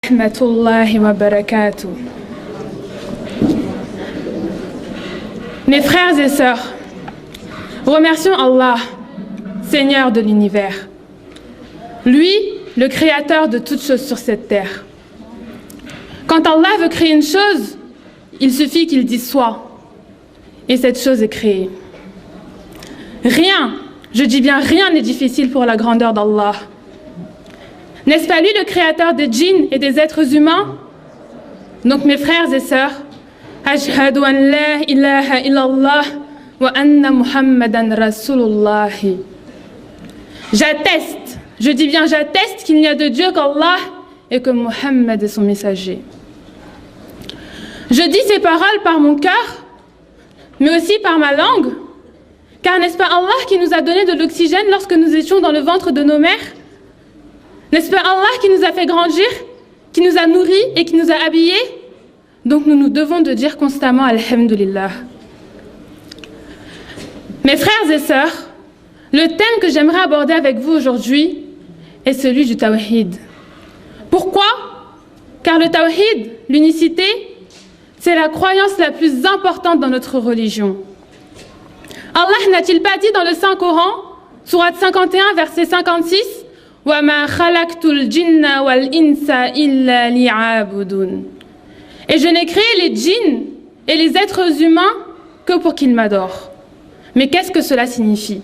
Rahmatullahi wa barakatuh. Mes frères et sœurs, remercions Allah, Seigneur de l'univers. Lui, le créateur de toutes choses sur cette terre. Quand Allah veut créer une chose, il suffit qu'il dise soit. Et cette chose est créée. Rien, je dis bien rien n'est difficile pour la grandeur d'Allah. N'est-ce pas lui le créateur des djinns et des êtres humains? Donc mes frères et sœurs, Ashhadu an la ilaha illallah wa anna Muhammadan Rasulullah. J'atteste, je dis bien j'atteste qu'il n'y a de Dieu qu'Allah et que Muhammad est son messager. Je dis ces paroles par mon cœur, mais aussi par ma langue, car n'est-ce pas Allah qui nous a donné de l'oxygène lorsque nous étions dans le ventre de nos mères? N'est-ce pas Allah qui nous a fait grandir, qui nous a nourris et qui nous a habillés? Donc nous nous devons de dire constamment Alhamdulillah. Mes frères et sœurs, le thème que j'aimerais aborder avec vous aujourd'hui est celui du Tawhid. Pourquoi? Car le Tawhid, l'unicité, c'est la croyance la plus importante dans notre religion. Allah n'a-t-il pas dit dans le Saint-Coran, sourate 51, verset 56, وَمَا خَلَقْتُ الْجِنَّ وَالْإِنسَ إِلَّا لِيَعْبُدُونَ. Et je n'ai créé les djinns et les êtres humains que pour qu'ils m'adorent. Mais qu'est-ce que cela signifie?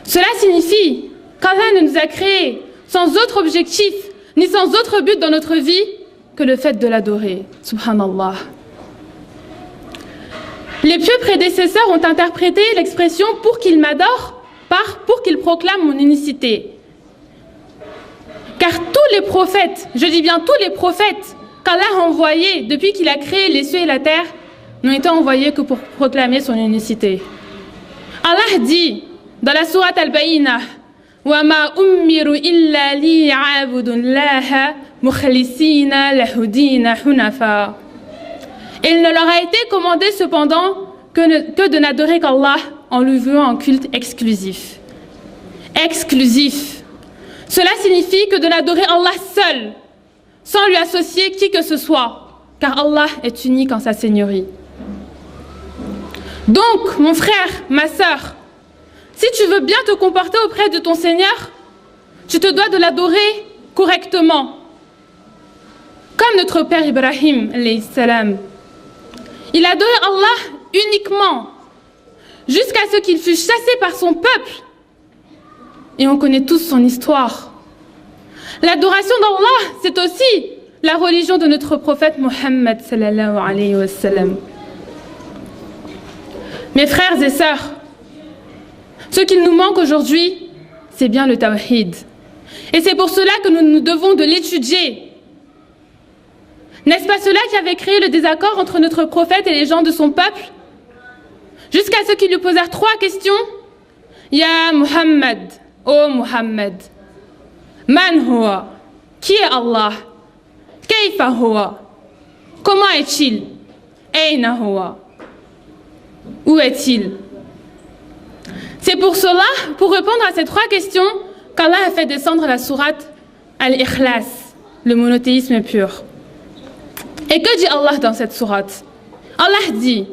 Cela signifie qu'Allah ne nous a créés sans autre objectif, ni sans autre but dans notre vie que le fait de l'adorer. Subhanallah. Les pieux prédécesseurs ont interprété l'expression « pour qu'il m'adore » par « pour qu'il proclame mon unicité ». Car tous les prophètes, je dis bien tous les prophètes qu'Allah a envoyés depuis qu'il a créé les cieux et la terre, n'ont été envoyés que pour proclamer son unicité. Allah dit dans la sourate Al-Bayyinah, وَمَا أُمِّرُوا إِلَّا لِيَعْبُدُوا اللَّهَ مُخْلِصِينَ لَهُ الدِّينَ حُنَفَاءَ. Il ne leur a été commandé cependant que de n'adorer qu'Allah en lui vouant un culte exclusif. Exclusif. Cela signifie que de n'adorer Allah seul, sans lui associer qui que ce soit, car Allah est unique en sa seigneurie. Donc, mon frère, ma sœur, si tu veux bien te comporter auprès de ton Seigneur, tu te dois de l'adorer correctement. Comme notre père Ibrahim, alayhi salam. Il adorait Allah uniquement, jusqu'à ce qu'il fût chassé par son peuple. Et on connaît tous son histoire. L'adoration d'Allah, c'est aussi la religion de notre prophète Mohammed sallallahu alayhi wa sallam. Mes frères et sœurs, ce qu'il nous manque aujourd'hui, c'est bien le Tawhid. Et c'est pour cela que nous devons de l'étudier. N'est-ce pas cela qui avait créé le désaccord entre notre prophète et les gens de son peuple? Jusqu'à ce qu'ils lui posèrent 3 questions. Ya Muhammad, ô Muhammad, Man huwa, qui est Allah? Kayfa huwa, comment est-il? Ayna huwa, où est-il? C'est pour cela, pour répondre à ces 3 questions, qu'Allah a fait descendre la sourate Al-Ikhlas, le monothéisme pur. Et que dit Allah dans cette sourate? Allah dit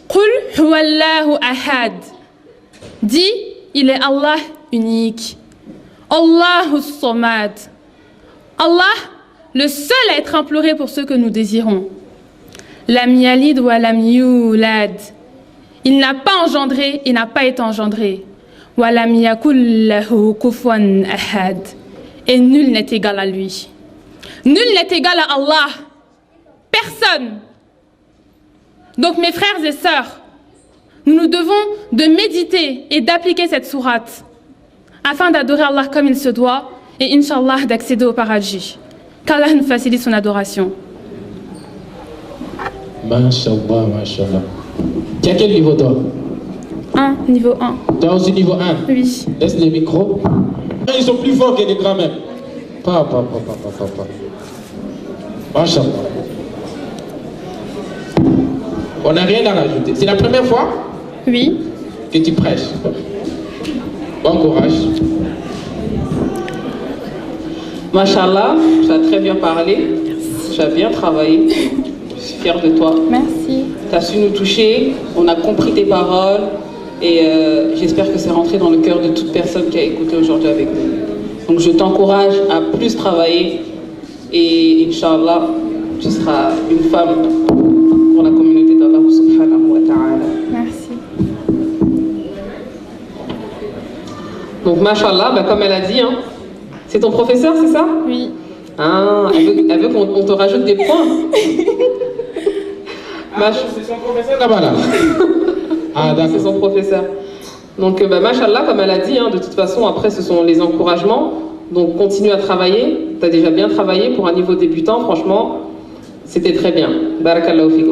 Qul huwallahu ahad. Dit, il est Allah unique. Allahu samad. Allah, le seul à être imploré pour ce que nous désirons. Lam yalid wa lam yulad. Il n'a pas engendré et n'a pas été engendré. Wa lam yakul lahu kufuwan ahad. Et nul n'est égal à lui. Nul n'est égal à Allah. Personne. Donc mes frères et sœurs, nous nous devons de méditer et d'appliquer cette sourate afin d'adorer Allah comme il se doit et Inch'Allah d'accéder au paradis. Qu'Allah nous facilite son adoration. Masha'Allah, Masha'Allah. Tu as quel niveau toi? 1, niveau 1. Toi aussi niveau 1? Oui. Laisse les micros. Ils sont plus forts que les grands-mères. Pas. Masha'Allah. On n'a rien à rajouter. C'est la première fois? Oui. Que tu prêches. Bon courage. Machallah, tu as très bien parlé, tu as bien travaillé, je suis fière de toi. Merci. Tu as su nous toucher, on a compris tes paroles et j'espère que c'est rentré dans le cœur de toute personne qui a écouté aujourd'hui avec nous. Donc je t'encourage à plus travailler et Inch'Allah, tu seras une femme pour la communauté d'Allah subhanahu wa ta'ala. Merci. Donc Machallah, bah, comme elle a dit, hein, c'est ton professeur, c'est ça? Oui. Ah, elle veut qu'on te rajoute des points. C'est son professeur là-bas là. Ah C'est d'accord. son professeur. Donc, bah, Machallah, comme elle a dit, hein, de toute façon, après, ce sont les encouragements. Donc, continue à travailler. Tu as déjà bien travaillé pour un niveau débutant, franchement, c'était très bien. Barakallahu fi.